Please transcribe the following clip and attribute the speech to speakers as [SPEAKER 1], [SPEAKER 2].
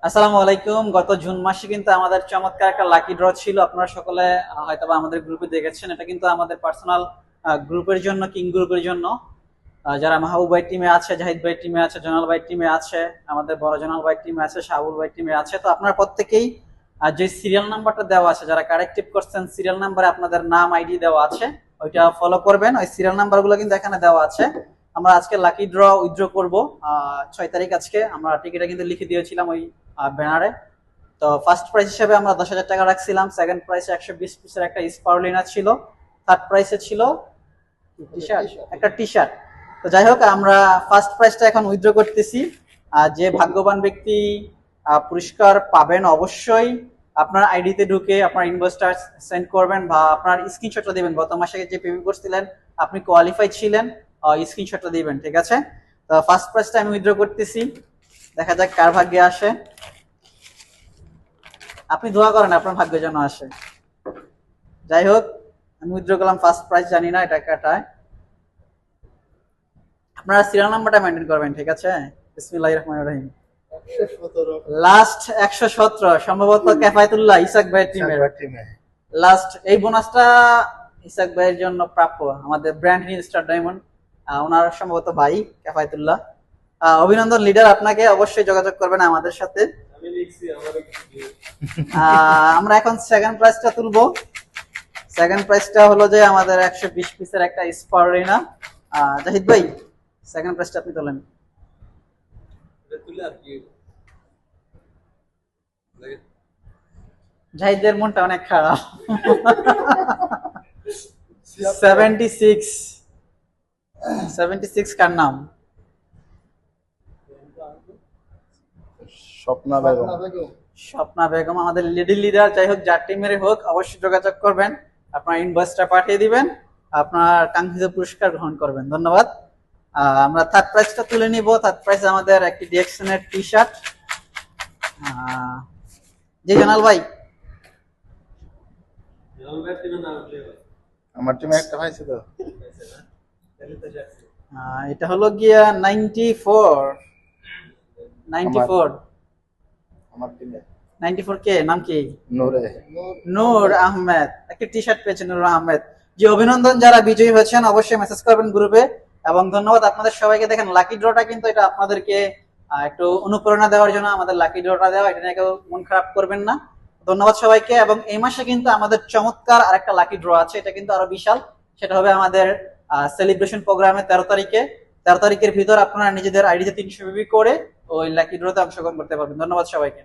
[SPEAKER 1] আসসালামু আলাইকুম। গত জুন মাসে কিন্তু আমাদের চমৎকার একটা লাকি ড্র ছিল। আপনারা সকলে হয়তোবা আমাদের গ্রুপে দেখেছেন। এটা কিন্তু আমাদের পার্সোনাল গ্রুপের জন্য, কিং গ্রুপের জন্য। যারা মাহবুব ভাই টিমে আছে, জাহিদ ভাই টিমে আছে, জনাল ভাই টিমে আছে, আমাদের বড় জনাল ভাই টিমে আছে, শাহুল ভাই টিমে আছে। তো আপনারা প্রত্যেকেই যে সিরিয়াল নাম্বারটা দেওয়া আছে, যারা কারেক্টিভ করছেন, সিরিয়াল নাম্বারে আপনাদের নাম আইডি দেওয়া আছে, ওইটা ফলো করবেন। ওই সিরিয়াল নাম্বারগুলো কিন্তু এখানে দেওয়া আছে। আমরা আজকে লাকি ড্র উইথড্র করবো 6 তারিখ। আজকে আমরা টিকিটে কিন্তু লিখে দিয়েছিলাম ওই ব্যানারে। তো ফার্স্ট প্রাইস হিসেবে আমরা 10,000 টাকা রাখছিলাম। সেকেন্ড প্রাইসে 120 পিসের একটা স্পারলিনা ছিল। থার্ড প্রাইসে ছিল টি শার্ট, একটা টি শার্ট। তো যাই হোক, আমরা ফার্স্ট প্রাইসটা এখন উইথড্র করতেছি। আর যে ভাগ্যবান ব্যক্তি পুরস্কার পাবেন, অবশ্যই আপনার আইডিতে ঢুকে আপনার ইনভয়েসটা সেন্ড করবেন বা আপনার স্ক্রিনশটটা দিবেন। গত মাসে যে পেমেন্ট করছিলেন, আপনি কোয়ালিফাইড ছিলেন, স্ক্রিনশটটা দিবেন, ঠিক আছে? তো ফার্স্ট প্রাইসটা আমি উইথড্র করতেছি। দেখা যাক কার ভাগ্যে আসে। আপনি দোয়া করেন আপনার ভাগ্য যেন আসে। যাই হোক, আমি উইথড্র করলাম ফার্স্ট প্রাইস, জানি না এটা কাটায়। আপনারা সিরিয়াল নাম্বারটা মেনটেন করবেন, ঠিক আছে? বিসমিল্লাহির রহমানির রহিম। লাস্ট 117, সম্ভবত কেফায়েতুল্লাহ ইসাক ভাইয়ের টিমের লাস্ট। এই বোনাসটা ইসাক ভাইয়ের জন্য প্রাপ্য, আমাদের ব্র্যান্ড নিউ স্টার ডায়মন্ড, ওনার সম্ভবত ভাই কেফায়েতুল্লাহ। অভিনন্দন লিডার, আপনাকে অবশ্যই যোগাযোগ করবেন আমাদের সাথে। আমরা এখন সেকেন্ড প্রাইসটা তুলবো। সেকেন্ড প্রাইসটা হলো যে আমাদের 120 পিসের একটা স্পারলিনা। জাহিদ ভাই, সেকেন্ড প্রাইসটা আপনি তোলেন। জাহিদের মনটা অনেক খারাপ। 76 76 কার নাম?
[SPEAKER 2] স্বপ্না বেগম।
[SPEAKER 1] স্বপ্না বেগম আমাদের লেডি লিডার। যাই হোক, যার টিমের হোক, অবশ্যই যোগাযোগ করবেন, আপনার ইনভয়েসটা পাঠিয়ে দিবেন, আপনার কাঙ্ক্ষিত পুরস্কার গ্রহণ করবেন। ধন্যবাদ। আমরা থার্ড প্রাইজটা তুলে নিব। থার্ড প্রাইজ আমাদের একটি ডিএক্সএনের টি শার্ট। জি জনাল ভাই,
[SPEAKER 2] আমার টিমে একটা পাইছে তো।
[SPEAKER 1] এটা হলো গিয়া 94
[SPEAKER 2] আমার টিমে
[SPEAKER 1] 94 কে নাম কি?
[SPEAKER 2] নূরে।
[SPEAKER 1] নূর আহমেদ একটা টি শার্ট পেয়েছেন। নূর আহমেদ জি, অভিনন্দন। যারা বিজয়ী হয়েছেন অবশ্যই মেসেজ করবেন গ্রুপে। এবং ধন্যবাদ আপনাদের সবাইকে। দেখেন, লাকি ড্রটা কিন্তু এটা আপনাদেরকে একটু অনুপ্রেরণা দেওয়ার জন্য আমাদের লাকি ড্রটা দেওয়া। এটা নিয়ে কেউ মন খারাপ করবেন না। ধন্যবাদ সবাইকে। এবং এই মাসে কিন্তু আমাদের চমৎকার আরেকটা লাকি ড্র আছে, এটা কিন্তু আরো বিশাল। সেটা হবে আমাদের সেলিব্রেশন প্রোগ্রামে 13 তারিখে। 13 তারিখের ভিতর আপনারা নিজেদের আইডিতে 300 বিবি করে ওই লাকি ড্রতে অংশগ্রহণ করতে পারবেন। ধন্যবাদ সবাইকে।